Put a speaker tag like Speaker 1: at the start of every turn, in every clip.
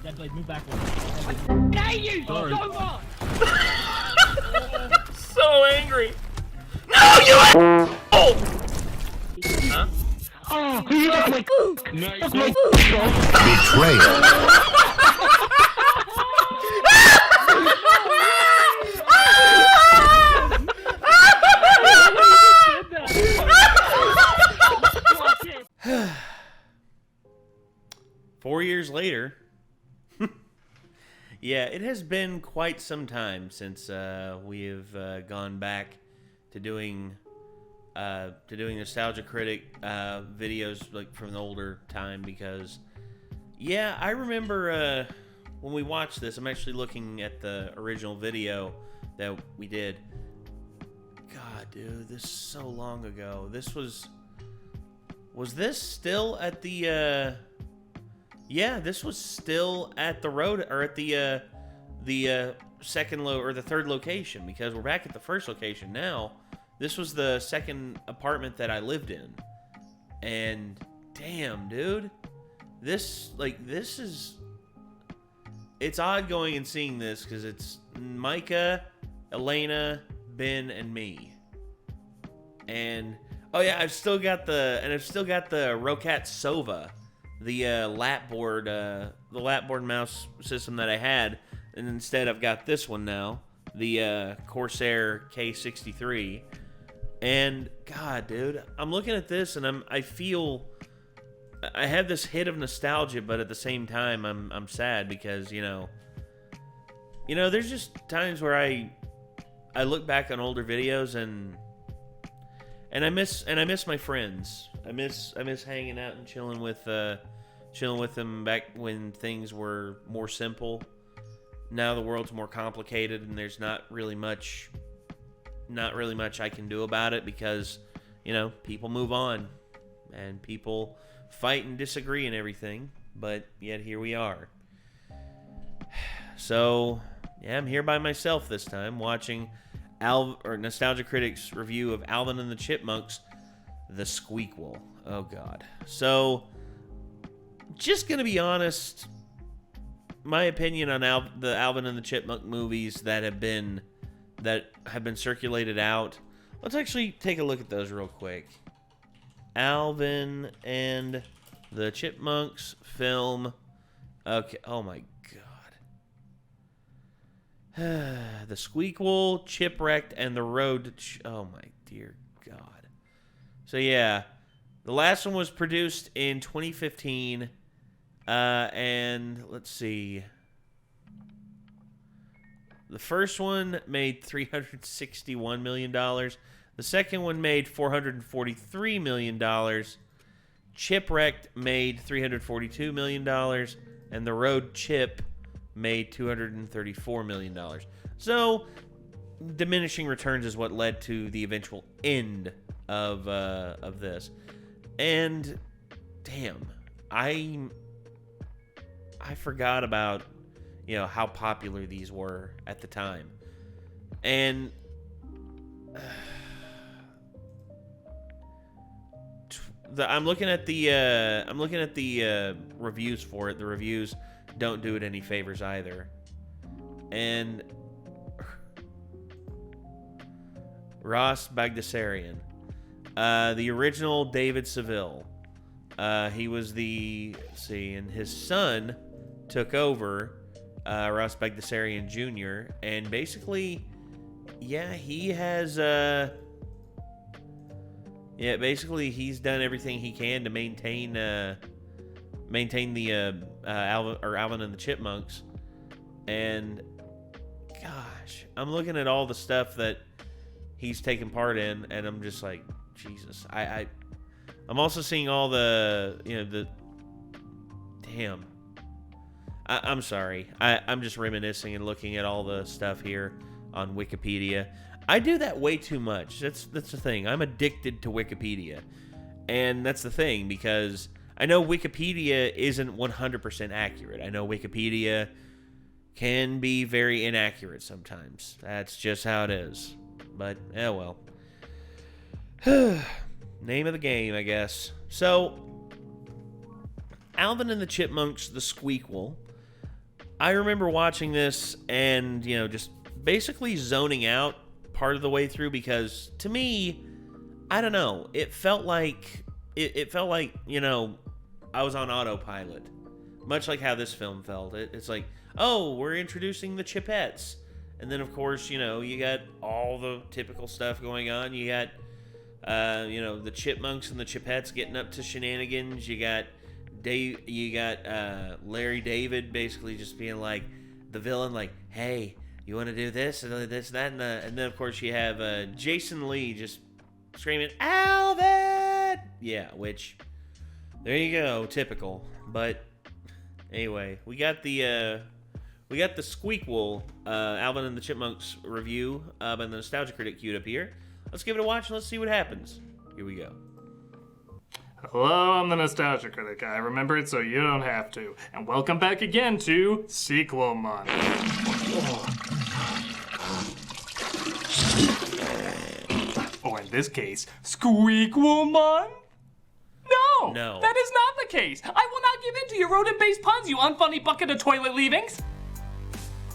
Speaker 1: Deadblade, move backwards.
Speaker 2: Dare you so much!
Speaker 3: So angry. No, you oh! Huh?
Speaker 2: Oh, you got my
Speaker 4: Betrayal.
Speaker 3: Four years later. Yeah, it has been quite some time since we have gone back to doing Nostalgia Critic videos like from the older time, because yeah, I remember when we watched this. I'm actually looking at the original video that we did. God, dude, this is so long ago. This was this still at the yeah, this was still at the road, or at the second or the third location, because we're back at the first location now. This was the second apartment that I lived in, and damn, dude, this is, it's odd going and seeing this because it's Micah, Elena, Ben, and me, and oh yeah, I've still got the Rocat Sova. The lapboard mouse system that I had, and instead I've got this one now, the Corsair K63. And God, dude, I'm looking at this and I feel I have this hit of nostalgia, but at the same time I'm sad because you know there's just times where I look back on older videos and I miss my friends. I miss hanging out and chilling with them back when things were more simple. Now the world's more complicated, and there's not really much I can do about it because, you know, people move on and people fight and disagree and everything, but yet here we are. So, yeah, I'm here by myself this time watching Nostalgia Critic's review of Alvin and the Chipmunks, the Squeakquel. Oh God. So, just gonna be honest, my opinion on the Alvin and the Chipmunk movies that have been circulated out. Let's actually take a look at those real quick. Alvin and the Chipmunks film. Okay. Oh my God. The Squeakquel, Chipwrecked, and the Road to oh my dear God. So yeah, the last one was produced in 2015, and let's see. The first one made $361 million. The second one made $443 million. Chipwrecked made $342 million, and The Road Chip made $234 million. So, diminishing returns is what led to the eventual end of this. And damn, I forgot about, you know, how popular these were at the time. And I'm looking at the reviews for it. The reviews don't do it any favors either. And Ross Bagdasarian, the original David Seville. He was and his son took over, Ross Bagdasarian Jr., and basically, yeah, he has, basically he's done everything he can to maintain the Alvin and the Chipmunks. And gosh, I'm looking at all the stuff that he's taken part in, and I'm just like, Jesus. I'm also seeing all the, damn. I'm sorry. I'm just reminiscing and looking at all the stuff here on Wikipedia. I do that way too much. That's the thing. I'm addicted to Wikipedia. And that's the thing, because I know Wikipedia isn't 100% accurate. I know Wikipedia can be very inaccurate sometimes. That's just how it is. But, well. Name of the game, I guess. So, Alvin and the Chipmunks, the Squeakquel, I remember watching this and, just basically zoning out part of the way through because to me, I don't know, it felt like, I was on autopilot. Much like how this film felt. It's like, oh, we're introducing the Chipettes. And then, of course, you got all the typical stuff going on. You got, the Chipmunks and the Chipettes getting up to shenanigans. You got Larry David basically just being like the villain, like, hey, you want to do this and this, that, and then, of course, you have Jason Lee just screaming, Alvin! Yeah, which, there you go, typical. But anyway, we got the Squeakquel Alvin and the Chipmunks review by the Nostalgia Critic queued up here. Let's give it a watch and let's see what happens. Here we go.
Speaker 1: Hello, I'm the Nostalgia Critic. I remember it so you don't have to. And welcome back again to Sequel Month. Or in this case, Squeakquel Month? No, that is not the case. I will not give in to your rodent-based puns, you unfunny bucket of toilet leavings.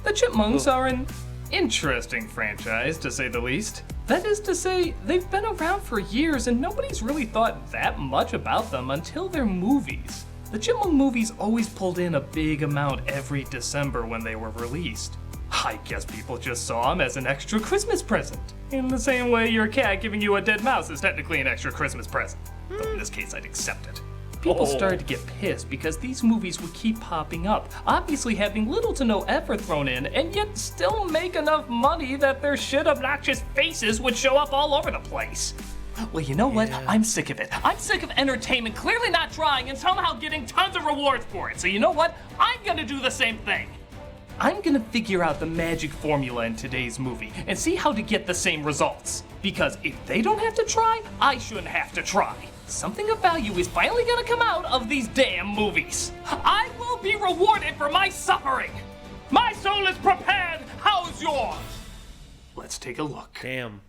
Speaker 1: The Chipmunks are an interesting franchise, to say the least. That is to say, they've been around for years and nobody's really thought that much about them until their movies. The Chipmunk movies always pulled in a big amount every December when they were released. I guess people just saw them as an extra Christmas present. In the same way your cat giving you a dead mouse is technically an extra Christmas present. Though in this case, I'd accept it. People started to get pissed because these movies would keep popping up, obviously having little to no effort thrown in, and yet still make enough money that their shit obnoxious faces would show up all over the place. Well, you know what? I'm sick of it. I'm sick of entertainment clearly not trying and somehow getting tons of rewards for it. So you know what? I'm gonna do the same thing. I'm gonna figure out the magic formula in today's movie and see how to get the same results. Because if they don't have to try, I shouldn't have to try. Something of value is finally gonna come out of these damn movies. I will be rewarded for my suffering. My soul is prepared. How's yours? Let's take a look.
Speaker 3: Damn.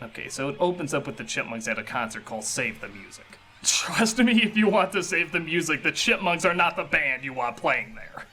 Speaker 1: Okay, so it opens up with the Chipmunks at a concert called Save the Music. Trust me, if you want to save the music, the Chipmunks are not the band you want playing there.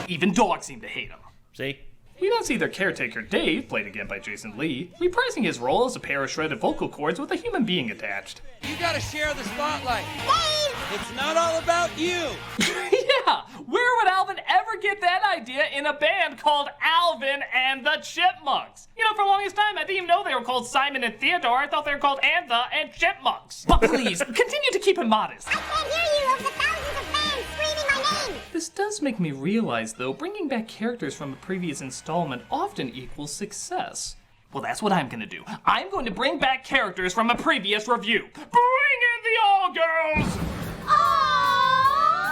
Speaker 1: Even dogs seem to hate them.
Speaker 3: See?
Speaker 1: We then see their caretaker, Dave, played again by Jason Lee, reprising his role as a pair of shredded vocal cords with a human being attached.
Speaker 4: You gotta share the spotlight. Dave! It's not all about you.
Speaker 1: Yeah, where would Alvin ever get that idea in a band called Alvin and the Chipmunks? For the longest time, I didn't even know they were called Simon and Theodore. I thought they were called Antha and Chipmunks. But please, continue to keep him modest.
Speaker 5: I can't hear you over the thousands of fans screaming my name.
Speaker 1: This does make me realize, though, bringing back characters from a previous installment often equals success. Well, that's what I'm gonna do. I'm going to bring back characters from a previous review. Bring in the all-girls!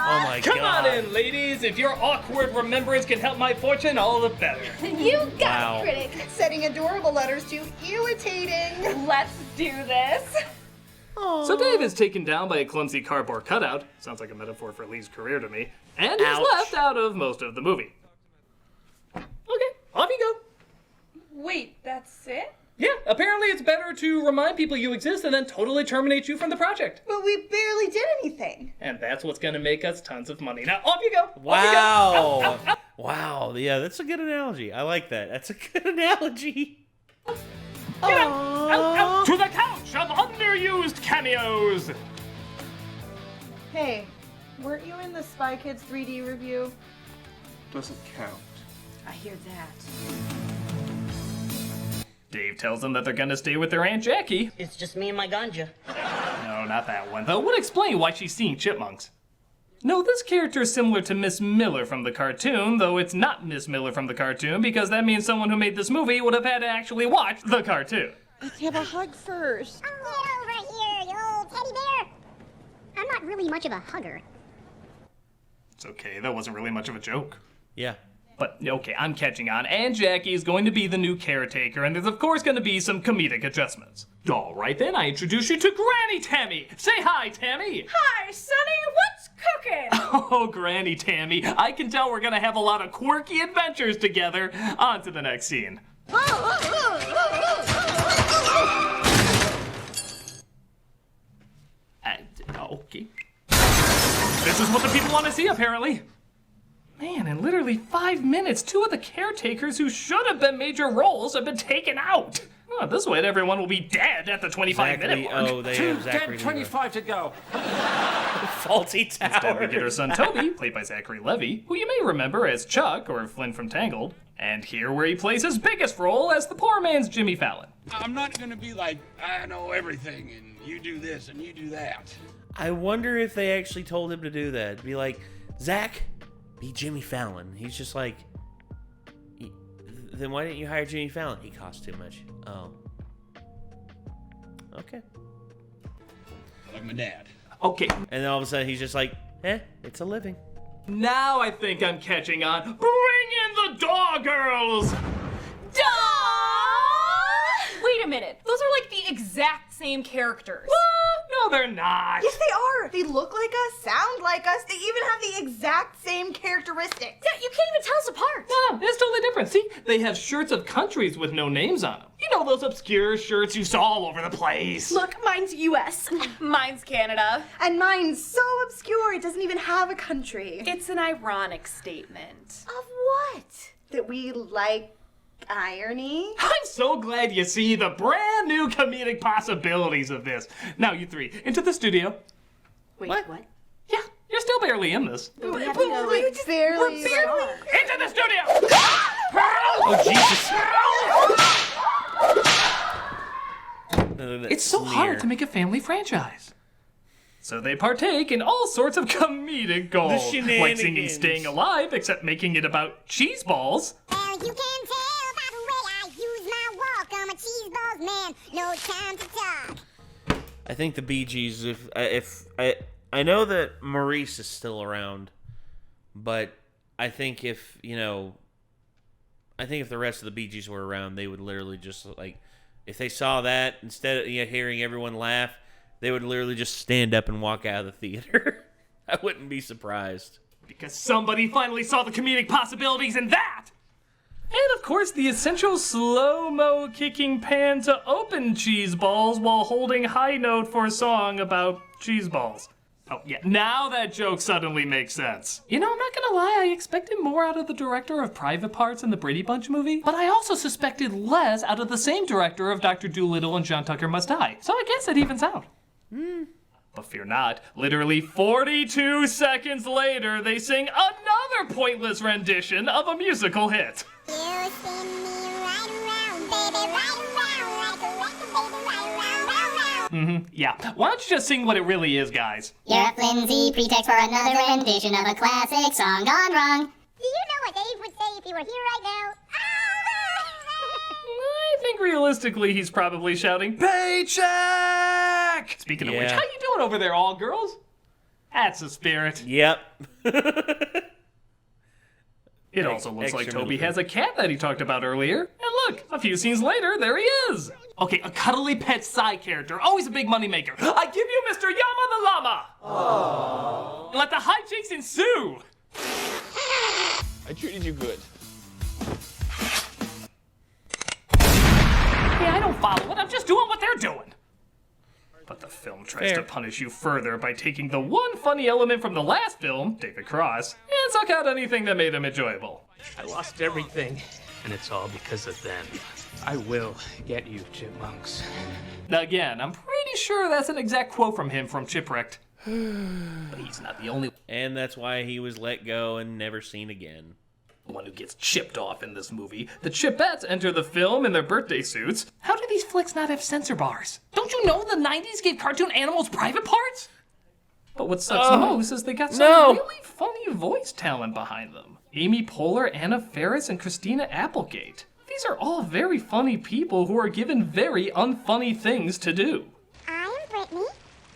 Speaker 3: Oh my God.
Speaker 1: Come on in, ladies. If your awkward remembrance can help my fortune, all the better.
Speaker 5: You got
Speaker 3: Wow.
Speaker 5: it, Critic. Setting adorable letters to irritating. Let's do this.
Speaker 1: So Dave is taken down by a clumsy cardboard cutout. Sounds like a metaphor for Lee's career to me. And he's
Speaker 3: Ouch.
Speaker 1: left out of most of the movie. Okay, off you go.
Speaker 5: Wait, that's it?
Speaker 1: Yeah, apparently it's better to remind people you exist and then totally terminate you from the project.
Speaker 5: But we barely did anything.
Speaker 1: And that's what's gonna make us tons of money. Now, off you go.
Speaker 3: Wow. Wow. Yeah, that's a good analogy. I like that. That's a good analogy.
Speaker 1: Get out, to the couch of underused cameos.
Speaker 6: Hey, weren't you in the Spy Kids 3D review?
Speaker 7: Doesn't count.
Speaker 6: I hear that.
Speaker 1: Dave tells them that they're gonna stay with their Aunt Jackie.
Speaker 2: It's just me and my ganja.
Speaker 1: No, not that one, though. Would explain why she's seeing chipmunks. No, this character is similar to Miss Miller from the cartoon, though it's not Miss Miller from the cartoon because that means someone who made this movie would have had to actually watch the cartoon.
Speaker 6: Let's have a hug first.
Speaker 5: Get over here, you old teddy bear. I'm not really much of a hugger.
Speaker 1: It's okay, that wasn't really much of a joke.
Speaker 3: Yeah.
Speaker 1: But, okay, I'm catching on. Aunt Jackie is going to be the new caretaker, and there's of course going to be some comedic adjustments. All right then, I introduce you to Granny Tammy. Say hi, Tammy.
Speaker 6: Hi, Sonny, what's cooking?
Speaker 1: Oh, Granny Tammy, I can tell we're going to have a lot of quirky adventures together. On to the next scene. Okay. This is what the people want to see, apparently. Man, in literally 5 minutes, 2 of the caretakers who should have been major roles have been taken out. Oh, this way everyone will be dead at the 25-minute mark.
Speaker 3: Oh, they
Speaker 4: Two
Speaker 3: have Zachary
Speaker 4: dead, 25 to go.
Speaker 3: Faulty
Speaker 1: Instead, we get
Speaker 3: tower.
Speaker 1: our son Toby, played by Zachary Levi, who you may remember as Chuck or Flynn from Tangled, and here where he plays his biggest role as the poor man's Jimmy Fallon.
Speaker 4: I'm not gonna be like, I know everything, and you do this, and you do that.
Speaker 3: I wonder if they actually told him to do that. Be like, Zach, be Jimmy Fallon. He's just like, then why didn't you hire Jimmy Fallon? He costs too much. Oh. Okay.
Speaker 4: Like my dad.
Speaker 1: Okay,
Speaker 3: And then all of a sudden he's just like, it's a living.
Speaker 1: now I think I'm catching on. Bring in the dog girls!
Speaker 5: Wait a minute. Those are like the exact same characters.
Speaker 1: No, they're not.
Speaker 8: Yes, they are. They look like us, sound like us. They even have the exact same characteristics.
Speaker 5: Yeah, you can't even tell us apart.
Speaker 1: No, it's totally different. See, they have shirts of countries with no names on them. You know those obscure shirts you saw all over the place.
Speaker 5: Look, mine's US. Mine's Canada.
Speaker 8: And mine's so obscure, it doesn't even have a country.
Speaker 5: It's an ironic statement.
Speaker 8: Of what? That we like irony?
Speaker 1: I'm so glad you see the brand new comedic possibilities of this. Now, you three, into the studio.
Speaker 5: Wait, what?
Speaker 1: Yeah, you're still barely in this.
Speaker 8: We have to go, like, barely.
Speaker 1: Into the studio!
Speaker 3: Oh, Jesus.
Speaker 1: It's so hard to make a family franchise. So they partake in all sorts of comedic goals. Like singing
Speaker 3: shenanigans.
Speaker 1: Staying Alive, except making it about cheese balls.
Speaker 9: Well, you can tell by the way I use my walk. I'm a cheese balls man, no time to talk.
Speaker 3: I think the Bee Gees, if I know that Maurice is still around, but I think if the rest of the Bee Gees were around, they would literally just like, if they saw that, instead of hearing everyone laugh, they would literally just stand up and walk out of the theater. I wouldn't be surprised.
Speaker 1: Because somebody finally saw the comedic possibilities in that! And of course, the essential slow-mo kicking pan to open cheese balls while holding high note for a song about cheese balls. Oh, yeah, now that joke suddenly makes sense. You know, I'm not gonna lie, I expected more out of the director of Private Parts in the Brady Bunch movie, but I also suspected less out of the same director of Dr. Dolittle and John Tucker Must Die. So I guess it evens out. But fear not, literally 42 seconds later, they sing another pointless rendition of a musical hit.
Speaker 9: You spin me right around, baby, right around, like a record, baby, right around.
Speaker 1: Yeah, why don't you just sing what it really is, guys?
Speaker 9: You're a flimsy pretext for another rendition of a classic song gone wrong. Do you know what Dave would say if he were here right now?
Speaker 1: I think realistically he's probably shouting, "Paycheck!" Speaking of which,
Speaker 3: Yeah.
Speaker 1: how you doing over there, all girls? That's the spirit.
Speaker 3: Yep.
Speaker 1: It also looks like
Speaker 3: extra
Speaker 1: Toby
Speaker 3: middle
Speaker 1: has a cat that he talked about earlier. And look, a few scenes later, there he is. Okay, a cuddly pet side character, always a big moneymaker. I give you Mr. Yama the Llama. Aww. Let the hijinks ensue.
Speaker 4: I treated you good.
Speaker 1: Hey, I don't follow it. I'm just doing what they're doing. But the film tries
Speaker 3: Fair.
Speaker 1: to punish you further by taking the one funny element from the last film, David Cross, and suck out anything that made him enjoyable.
Speaker 10: I lost everything, and it's all because of them. I will get you, Chipmunks.
Speaker 1: Again, I'm pretty sure that's an exact quote from him from Chipwrecked. But he's not the only
Speaker 3: And that's why he was let go and never seen again.
Speaker 1: one who gets chipped off in this movie. The Chipettes enter the film in their birthday suits. How do these flicks not have censor bars? Don't you know the 90s gave cartoon animals private parts? But what sucks most is they got some really funny voice talent behind them. Amy Poehler, Anna Faris, and Christina Applegate. These are all very funny people who are given very unfunny things to do.
Speaker 9: I am Brittany,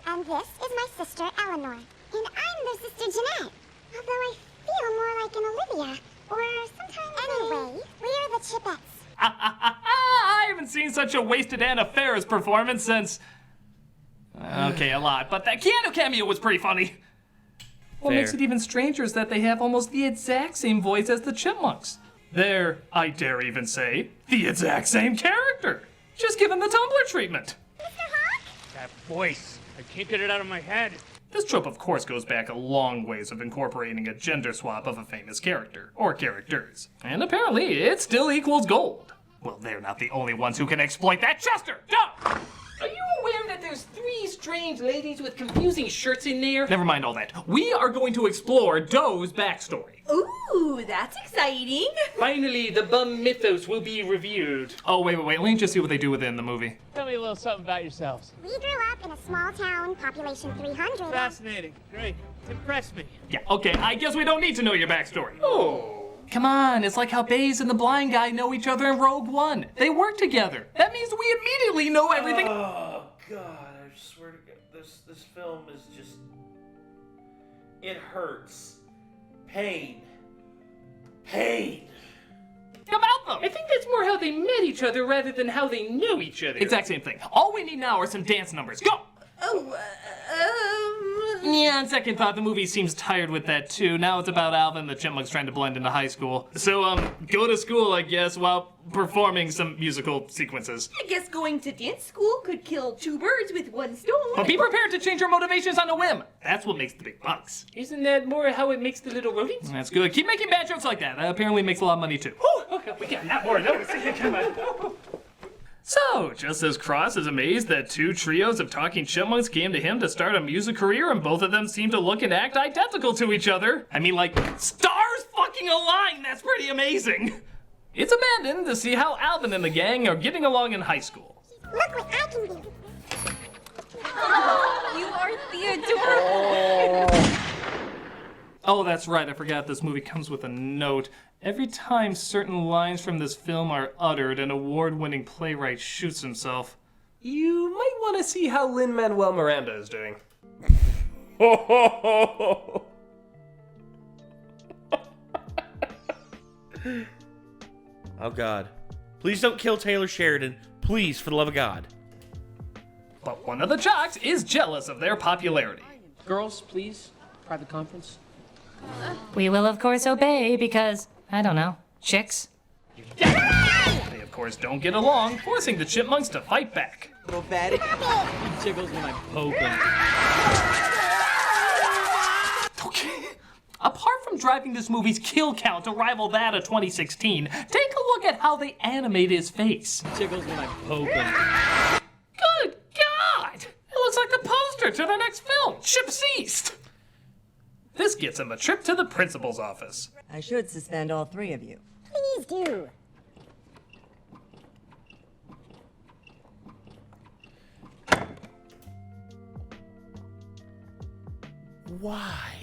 Speaker 9: and this is my sister Eleanor. And I'm their sister Jeanette. Although I feel more like an Olivia. Or sometimes anyway, we're the Chipettes.
Speaker 1: I haven't seen such a wasted Anna Faris performance since... Okay, a lot, but that Keanu cameo was pretty funny. What makes it even stranger is that they have almost the exact same voice as the Chipmunks. They're, I dare even say, the exact same character. Just given the Tumblr treatment.
Speaker 9: Mr. Hawk?
Speaker 10: That voice, I can't get it out of my head.
Speaker 1: This trope, of course, goes back a long ways of incorporating a gender swap of a famous character, or characters. And apparently, it still equals gold. Well, they're not the only ones who can exploit that, Chester! Go!
Speaker 11: Are you aware that there's 3 strange ladies with confusing shirts in there?
Speaker 1: Never mind all that. We are going to explore Doe's backstory.
Speaker 5: Ooh, that's exciting.
Speaker 11: Finally, the bum mythos will be revealed.
Speaker 1: Oh, wait. Let me just see what they do with it in the movie.
Speaker 10: Tell me a little something about yourselves.
Speaker 9: We grew up in a small town, population 300.
Speaker 10: Fascinating. Great. Impressed me.
Speaker 1: Yeah, okay, I guess we don't need to know your backstory.
Speaker 11: Oh.
Speaker 1: Come on, it's like how Baze and the blind guy know each other in Rogue One. They work together. That means we immediately know everything.
Speaker 3: Oh, God, I swear to God, this film is just... It hurts. Pain.
Speaker 1: About them.
Speaker 11: I think that's more how they met each other rather than how they knew each other.
Speaker 1: Exact same thing. All we need now are some dance numbers. Go! Yeah, on second thought, the movie seems tired with that too. Now it's about Alvin the Chipmunks trying to blend into high school. So, go to school, I guess, while performing some musical sequences.
Speaker 5: I guess going to dance school could kill 2 birds with 1 stone.
Speaker 1: But be prepared to change your motivations on a whim. That's what makes the big bucks.
Speaker 11: Isn't that more how it makes the little rodents?
Speaker 1: That's good. Keep making bad jokes like that. That apparently makes a lot of money too.
Speaker 11: Okay, we got that more notice. Come on.
Speaker 1: So, just as Cross is amazed that 2 trios of talking chipmunks came to him to start a music career and both of them seem to look and act identical to each other. I mean, like, stars fucking align! That's pretty amazing! It's abandoned to see how Alvin and the gang are getting along in high school.
Speaker 9: Look what I can do.
Speaker 5: You are Theodore.
Speaker 1: Oh, that's right, I forgot this movie comes with a note. Every time certain lines from this film are uttered, an award-winning playwright shoots himself.
Speaker 12: You might want to see how Lin-Manuel Miranda is doing.
Speaker 3: Oh, God. Please don't kill Taylor Sheridan. Please, for the love of God.
Speaker 1: But one of the jocks is jealous of their popularity.
Speaker 11: Girls, please. Private conference.
Speaker 13: We will, of course, obey because, I don't know, chicks?
Speaker 1: They, of course, don't get along, forcing the chipmunks to fight back.
Speaker 14: Little fatty. He jiggles when I poke him.
Speaker 1: Okay. Apart from driving this movie's kill count to rival that of 2016, take a look at how they animate his face.
Speaker 14: He jiggles when I poke him.
Speaker 1: Good God! It looks like the poster to the next film, Chip Ceased! This gets him a trip to the principal's office.
Speaker 15: I should suspend all 3 of you.
Speaker 9: Please do.
Speaker 3: Why?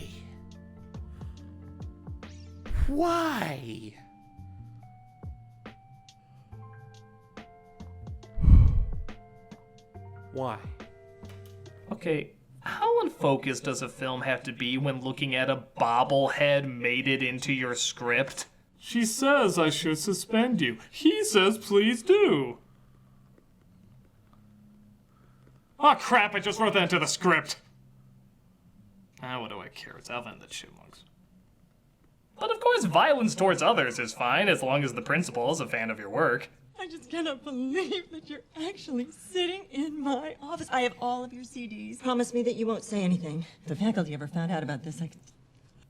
Speaker 3: Why? Why?
Speaker 1: Okay, how unfocused does a film have to be when looking at a bobblehead mated into your script? She says I should suspend you. He says please do. Oh crap, I just wrote that into the script. What do I care? It's Alvin and the Chipmunks. But of course, violence towards others is fine as long as the principal is a fan of your work.
Speaker 15: I just cannot believe that you're actually sitting in my office. I have all of your CDs. Promise me that you won't say anything. If the faculty ever found out about this, I could...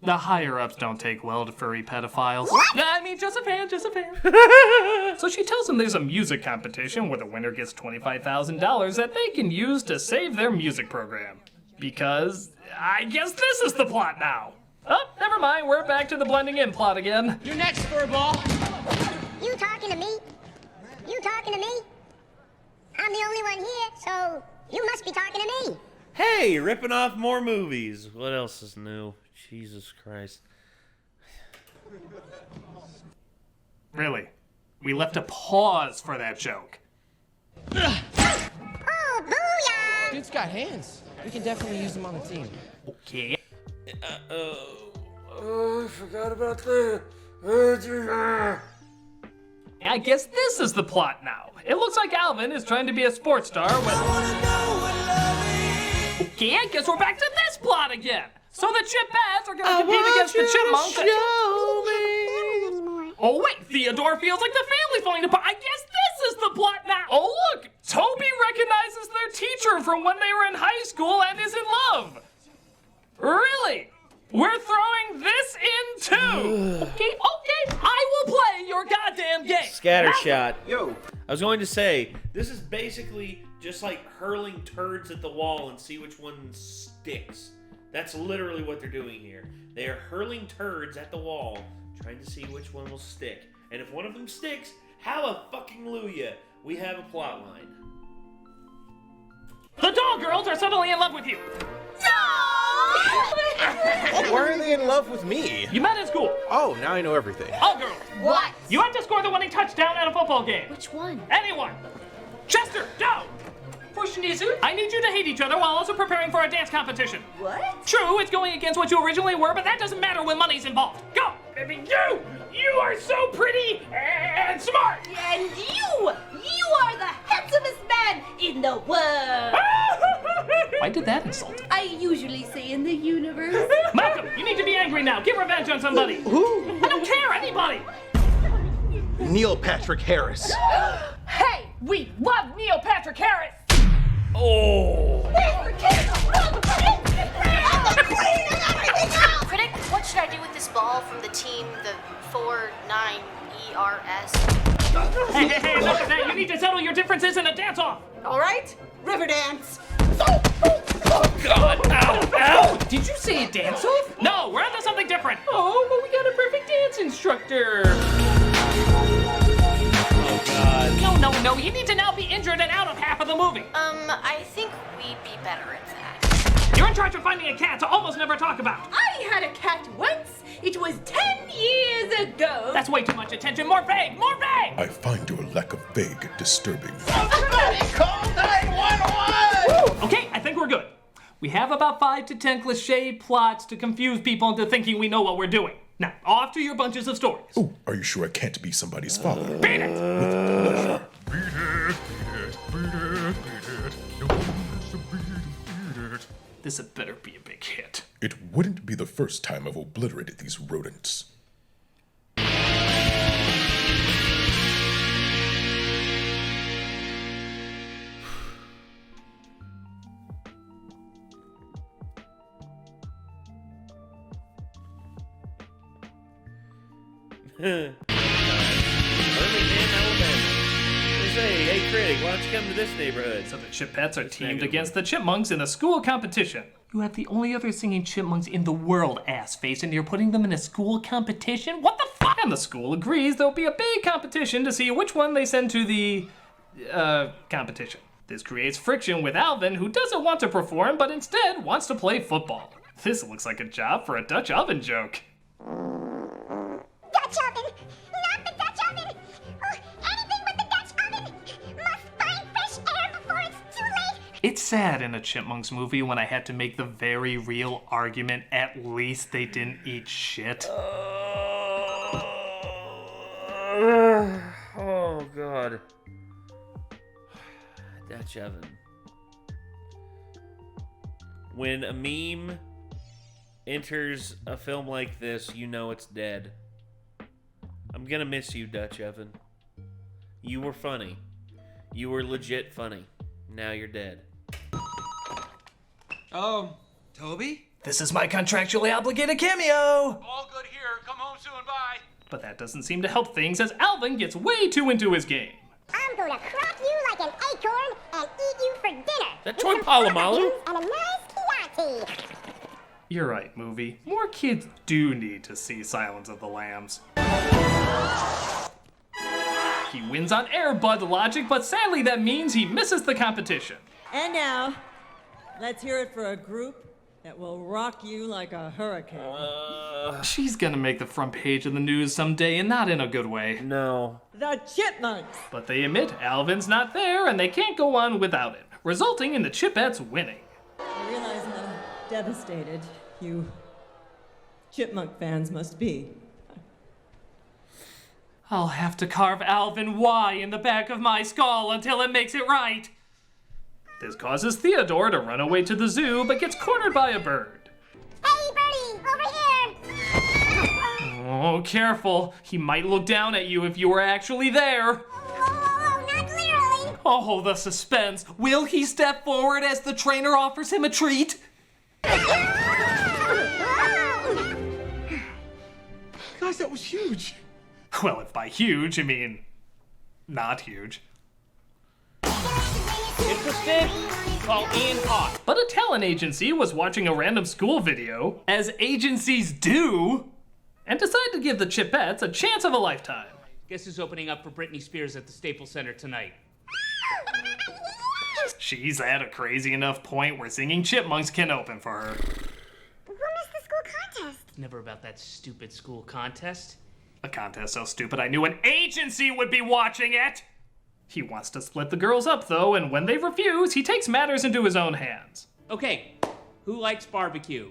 Speaker 1: The higher-ups don't take well to furry pedophiles. I mean, just a fan. So she tells him there's a music competition where the winner gets $25,000 that they can use to save their music program. Because I guess this is the plot now. Oh, never mind, we're back to the blending in plot again.
Speaker 14: You're next, furball.
Speaker 9: You talking to me? You talking to me? I'm the only one here, so you must be talking to me.
Speaker 3: Hey, ripping off more movies. What else is new? Jesus Christ.
Speaker 1: Really? We left a pause for that joke.
Speaker 9: Oh, booyah!
Speaker 14: Dude's got hands. We can definitely use them on the team.
Speaker 1: Okay.
Speaker 3: I forgot about that.
Speaker 1: I guess this is the plot now. It looks like Alvin is trying to be a sports star with... Okay, I guess we're back to this plot again. So the Chip-Bats are gonna compete against the Chipmunks. Oh wait, Theodore feels like the family's falling apart. I guess this is the plot now. Oh look, Toby recognizes their teacher from when they were in high school and is in love. Really? We're throwing this in too! Okay, I will play your goddamn game!
Speaker 3: Scattershot. Yo. I was going to say, this is basically just like hurling turds at the wall and see which one sticks. That's literally what they're doing here. They are hurling turds at the wall, trying to see which one will stick. And if one of them sticks, hallelujah, we have a plot line.
Speaker 1: The doll girls are suddenly in love with you!
Speaker 16: Why are they in love with me?
Speaker 1: You met in school.
Speaker 16: Oh, now I know everything.
Speaker 1: All girls.
Speaker 5: What?
Speaker 1: You have to score the winning touchdown at a football game.
Speaker 5: Which one?
Speaker 1: Anyone. Chester, go! I need you to hate each other while also preparing for a dance competition.
Speaker 8: What?
Speaker 1: True, it's going against what you originally were, but that doesn't matter when money's involved. Go! Baby, you are so pretty and smart!
Speaker 5: And you are the handsomest man in the world!
Speaker 1: Why did that insult?
Speaker 5: I usually say in the universe.
Speaker 1: Malcolm, you need to be angry now. Get revenge on somebody.
Speaker 16: Who?
Speaker 1: I don't care, anybody.
Speaker 16: Neil Patrick Harris.
Speaker 5: Hey, we love Neil Patrick Harris!
Speaker 3: Oh!
Speaker 17: Critic, what should I do with this ball from the team, the 49ERS?
Speaker 1: Hey, look at that. You need to settle your differences in a dance-off.
Speaker 8: All right, river dance.
Speaker 3: Oh, God. Ow.
Speaker 1: Did you say a dance-off? No, we're onto something different. Oh, but we got a perfect dance instructor.
Speaker 3: Oh, God.
Speaker 1: No. You need to now be injured and out of half of the movie.
Speaker 17: I think we'd be better at that.
Speaker 1: You're in charge of finding a cat to almost never talk about.
Speaker 5: I had a cat once. It was 10 years ago.
Speaker 1: That's way too much attention. More vague.
Speaker 18: I find your lack of vague disturbing.
Speaker 4: Somebody call 911!
Speaker 1: Okay, I think we're good. We have about 5 to 10 cliche plots to confuse people into thinking we know what we're doing. Now, off to your bunches of stories.
Speaker 18: Oh, are you sure I can't be somebody's father?
Speaker 1: Beat it!
Speaker 18: With pleasure.
Speaker 1: This had better be a big hit.
Speaker 18: It wouldn't be the first time I've obliterated these rodents.
Speaker 3: Hey, Critic, why don't you come to this neighborhood?
Speaker 1: So the Chipettes are teamed against the Chipmunks in a school competition. You have the only other singing chipmunks in the world, ass-face, and you're putting them in a school competition? What the fuck? And the school agrees there'll be a big competition to see which one they send to the, competition. This creates friction with Alvin, who doesn't want to perform, but instead wants to play football. This looks like a job for a Dutch oven joke.
Speaker 9: Dutch oven! Not the Dutch oven! Oh, anything but the Dutch oven! Must find fresh air before it's too late!
Speaker 1: It's sad in a Chipmunks movie when I had to make the very real argument, at least they didn't eat shit.
Speaker 3: Oh, God. Dutch oven. When a meme enters a film like this, you know it's dead. I'm gonna miss you, Dutch oven. You were funny. You were legit funny. Now you're dead.
Speaker 19: Oh, Toby?
Speaker 1: This is my contractually obligated cameo!
Speaker 4: All good here. Come home soon. Bye.
Speaker 1: But that doesn't seem to help things as Alvin gets way too into his game.
Speaker 9: I'm gonna crop you like an acorn and eat you for dinner.
Speaker 3: That Troy Polamalu?
Speaker 9: And a nice Chianti.
Speaker 1: You're right, movie. More kids do need to see Silence of the Lambs. He wins on Air Bud logic, but sadly that means he misses the competition.
Speaker 15: And now, let's hear it for a group that will rock you like a hurricane.
Speaker 1: She's gonna make the front page of the news someday, and not in a good way.
Speaker 3: No.
Speaker 15: The Chipmunks!
Speaker 1: But they admit Alvin's not there, and they can't go on without it, resulting in the Chipettes winning.
Speaker 15: I realize how devastated you Chipmunk fans must be.
Speaker 1: I'll have to carve Alvin Y in the back of my skull until it makes it right. This causes Theodore to run away to the zoo, but gets cornered by a bird.
Speaker 9: Hey, birdie, over here!
Speaker 1: Oh, careful. He might look down at you if you were actually there.
Speaker 9: Oh, not literally.
Speaker 1: Oh, the suspense. Will he step forward as the trainer offers him a treat?
Speaker 4: Guys, that was huge.
Speaker 1: Well, if by huge, I mean not huge.
Speaker 11: Interested? Call Ian Hart.
Speaker 1: But a talent agency was watching a random school video, as agencies do, and decided to give the Chipettes a chance of a lifetime.
Speaker 11: Guess who's opening up for Britney Spears at the Staples Center tonight?
Speaker 1: She's at a crazy enough point where singing Chipmunks can open for her.
Speaker 9: When is the school contest?
Speaker 11: It's never about that stupid school contest.
Speaker 1: A contest so stupid I knew an agency would be watching it! He wants to split the girls up, though, and when they refuse, he takes matters into his own hands.
Speaker 11: Okay, who likes barbecue?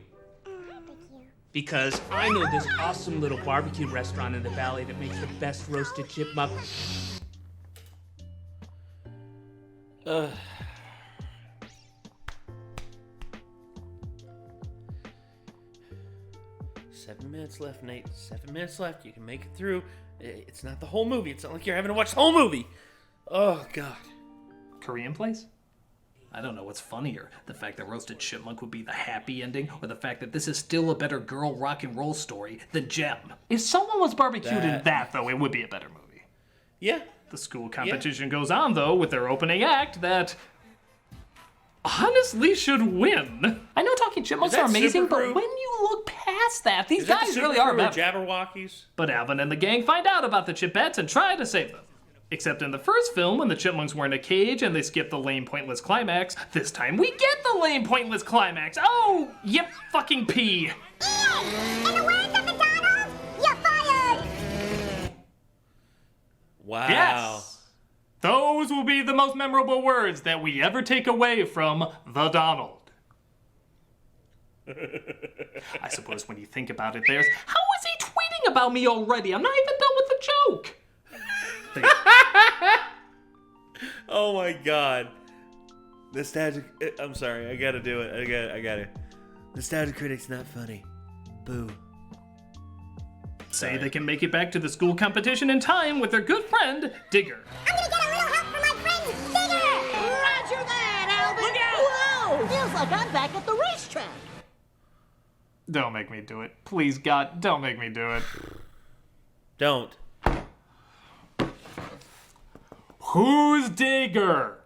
Speaker 11: Because I know this awesome little barbecue restaurant in the valley that makes the best roasted chipmunk.
Speaker 3: 7 minutes left, Nate. 7 minutes left. You can make it through. It's not the whole movie. It's not like you're having to watch the whole movie. Oh, God.
Speaker 1: Korean place? I don't know what's funnier, the fact that Roasted Chipmunk would be the happy ending, or the fact that this is still a better girl rock and roll story than Gem. If someone was barbecued in that, though, it would be a better movie.
Speaker 3: Yeah.
Speaker 1: The school competition goes on, though, with their opening act that honestly should win. I know Talking Chipmunks are amazing, but when you look past that, these guys really are better.
Speaker 3: Jabberwockies?
Speaker 1: But Alvin and the gang find out about the Chipettes and try to save them. Except in the first film, when the Chipmunks were in a cage and they skipped the lame, pointless climax, this time we get the lame, pointless climax. Oh, yep, fucking pee.
Speaker 9: In the words of McDonald's, you're fired!
Speaker 3: Wow.
Speaker 1: Yes. Those will be the most memorable words that we ever take away from the Donald. I suppose when you think about it, there's... How is he tweeting about me already? I'm not even done with the joke.
Speaker 3: Oh my God. Nostalgic. I'm sorry. I gotta do it. I gotta. Nostalgic Critic's not funny. Boo.
Speaker 1: Say they can make it back to the school competition in time with their good friend, Digger.
Speaker 9: I'm gonna get a little help from my friend, Digger!
Speaker 2: Roger that, Alvin! Look out! Whoa! Feels like I'm back at the racetrack.
Speaker 1: Don't make me do it. Please, God, don't make me do it.
Speaker 3: Don't.
Speaker 1: Who's Digger?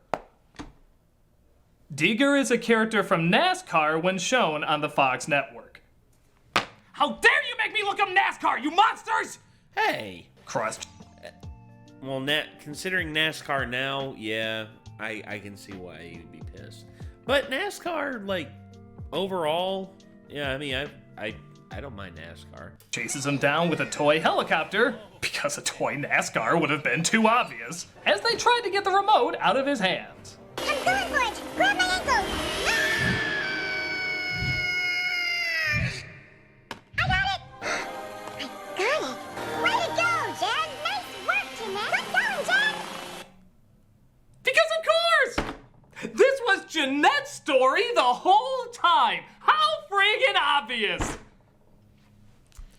Speaker 1: Digger is a character from NASCAR when shown on the Fox network. How dare you make me look up NASCAR, you monsters!
Speaker 3: Hey.
Speaker 1: Crust.
Speaker 3: Well, considering NASCAR now, yeah, I can see why you'd be pissed. But NASCAR, like, overall, yeah, I mean, I don't mind NASCAR.
Speaker 1: Chases him down with a toy helicopter, because a toy NASCAR would have been too obvious, as they tried to get the remote out of his hands.
Speaker 9: I'm going for it! Grab my ankles! I got it! I got it! Way to go, Jen! Nice work, Jeanette! Good going, Jen!
Speaker 1: Because of course! This was Jeanette's story the whole time! How friggin' obvious!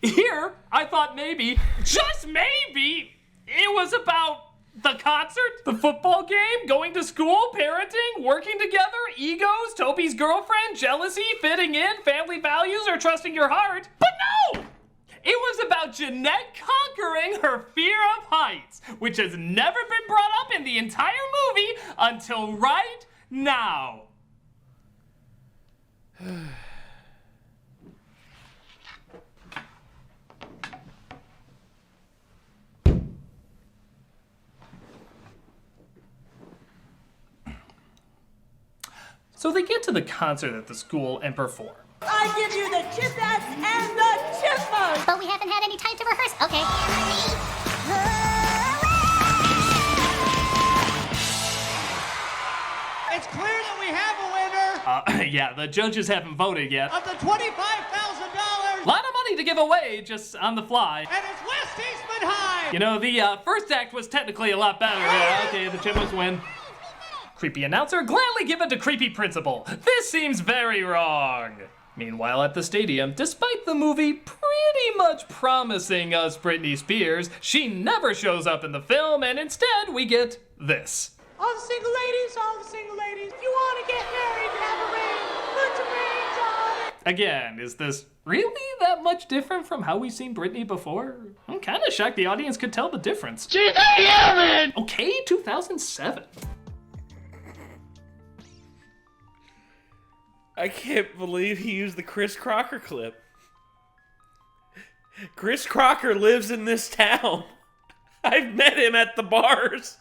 Speaker 1: Here, I thought maybe, just maybe, it was about the concert, the football game, going to school, parenting, working together, egos, Toby's girlfriend, jealousy, fitting in, family values, or trusting your heart. But no! It was about Jeanette conquering her fear of heights, which has never been brought up in the entire movie until right now. So they get to the concert at the school and perform.
Speaker 2: I give you the Chipettes and the Chipmunks!
Speaker 9: But we haven't had any time to rehearse. Okay.
Speaker 2: It's clear that we have a winner
Speaker 1: Yeah, the judges haven't voted yet.
Speaker 2: of the $25,000,
Speaker 1: A lot of money to give away just on the fly.
Speaker 2: and it's West Eastman High!
Speaker 1: You know, the first act was technically a lot better. Yeah, okay, the Chipmunks win. Creepy announcer, gladly give it to creepy principal. This seems very wrong. Meanwhile, at the stadium, despite the movie pretty much promising us Britney Spears, she never shows up in the film, and instead we get this.
Speaker 2: All the single ladies, if you want to get married and have a ring, put your rings on it.
Speaker 1: Again, is this really that much different from how we've seen Britney before? I'm kind of shocked the audience could tell the difference.
Speaker 4: She's a human!
Speaker 1: Okay, 2007.
Speaker 3: I can't believe he used the Chris Crocker clip. Chris Crocker lives in this town. I've met him at the bars.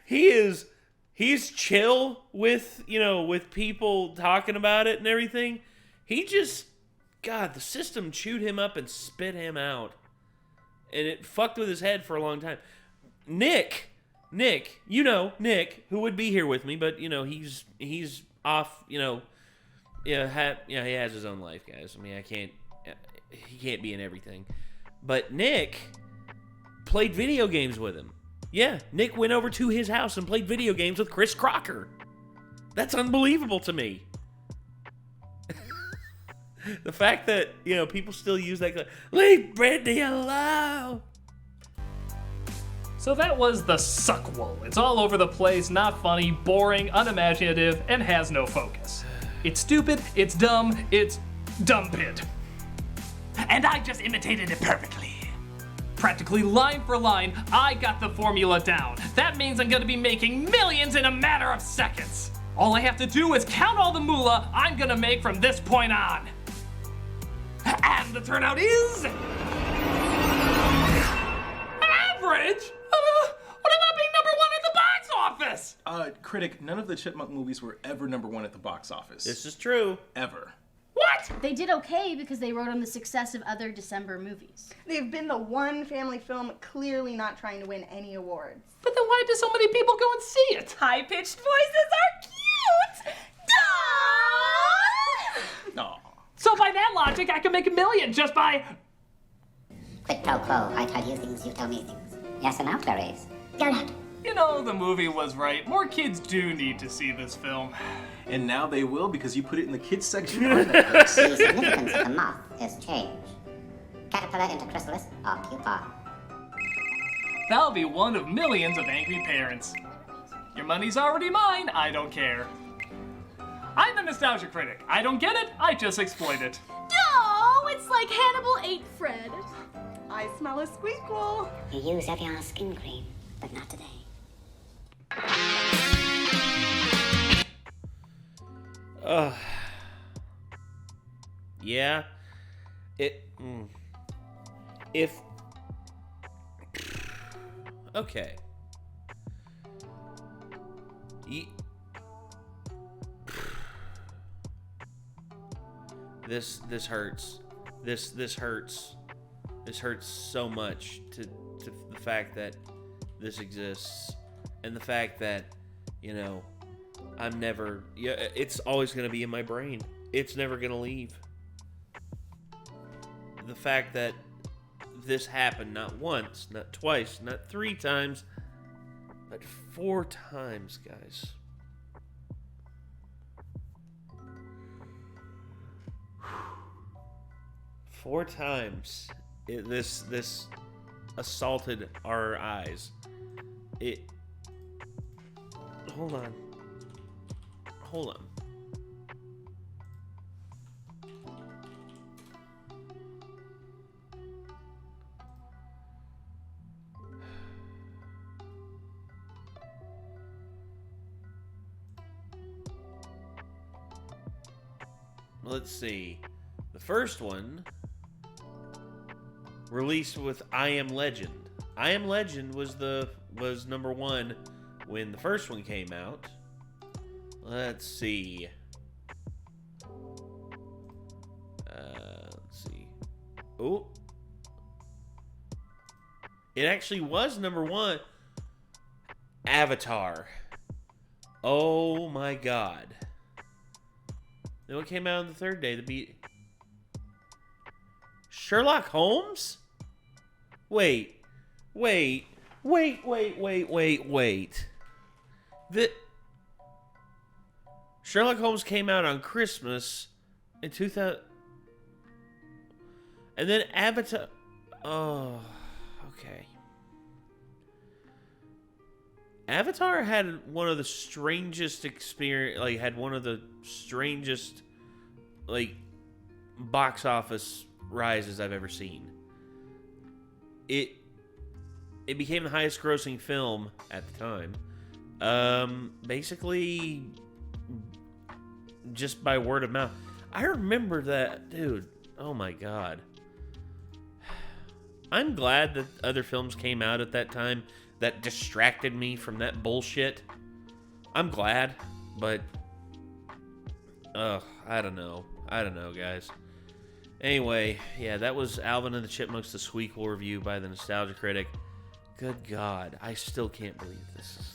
Speaker 3: He's chill with, with people talking about it and everything. God, the system chewed him up and spit him out. And it fucked with his head for a long time. Nick, Nick, who would be here with me, but, he's off, he has his own life, guys. I mean, he can't be in everything. But Nick played video games with him. Yeah, Nick went over to his house and played video games with Chris Crocker. That's unbelievable to me. The fact that, people still use that, leave Britney alone.
Speaker 1: So that was the Squeakquel. It's all over the place, not funny, boring, unimaginative, and has no focus. It's stupid, it's dumb, it's dumb pit. And I just imitated it perfectly. Practically line for line, I got the formula down. That means I'm gonna be making millions in a matter of seconds. All I have to do is count all the moolah I'm gonna make from this point on. And the turnout is... average? What about being number one at the box office?
Speaker 16: Critic, none of the Chipmunk movies were ever number one at the box office.
Speaker 3: This is true.
Speaker 16: Ever.
Speaker 1: What?
Speaker 20: They did okay because they rode on the success of other December movies.
Speaker 8: They've been the one family film clearly not trying to win any awards.
Speaker 1: But then why do so many people go and see it?
Speaker 8: High-pitched voices are cute! Duh!
Speaker 16: Aw.
Speaker 1: So by that logic, I can make a million just by...
Speaker 9: Quid pro quo. I tell you things, you tell me things. Yes or no, Clarice? Go ahead.
Speaker 1: The movie was right. More kids do need to see this film.
Speaker 16: And now they will because you put it in the kids section on Netflix.
Speaker 9: The significance of the moth is change. Caterpillar into chrysalis or pupa.
Speaker 1: That'll be one of millions of angry parents. Your money's already mine. I don't care. I'm the nostalgia critic. I don't get it. I just exploit it.
Speaker 5: No, it's like Hannibal ate Fred.
Speaker 8: I smell a Squeakquel.
Speaker 9: You use Evian skin cream, but not today.
Speaker 3: Yeah. Okay. This hurts. This hurts. This hurts so much to the fact that this exists, and the fact that it's always gonna be in my brain. It's never gonna leave. The fact that this happened not once, not twice, not 3 times, but 4 times, guys. Four times this assaulted our eyes. Hold on. Let's see. The first one released with I Am Legend. I Am Legend was number 1 when the first one came out. Let's see. Oh. It actually was number 1. Avatar. Oh my god. Then what came out on the third day? Sherlock Holmes? Wait. Sherlock Holmes came out on Christmas in 2000. And then Avatar. Oh, okay. Avatar had one of the strangest experience, like had one of the strangest like box office rises I've ever seen. It became the highest grossing film at the time. Basically just by word of mouth. I remember that, dude. Oh my god. I'm glad that other films came out at that time that distracted me from that bullshit. I'm glad, but I don't know. I don't know, guys. Anyway, yeah, that was Alvin and the Chipmunks, the Squeakquel review by the Nostalgia Critic. Good God, I still can't believe this is...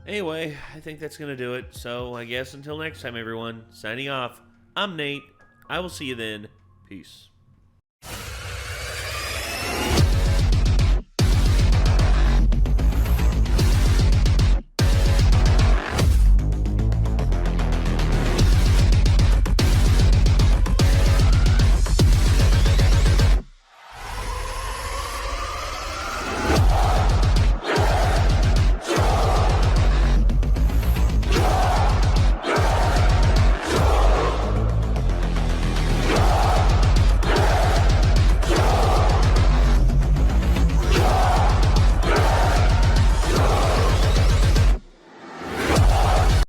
Speaker 3: Anyway, I think that's going to do it. So I guess until next time, everyone, signing off. I'm Nate. I will see you then. Peace.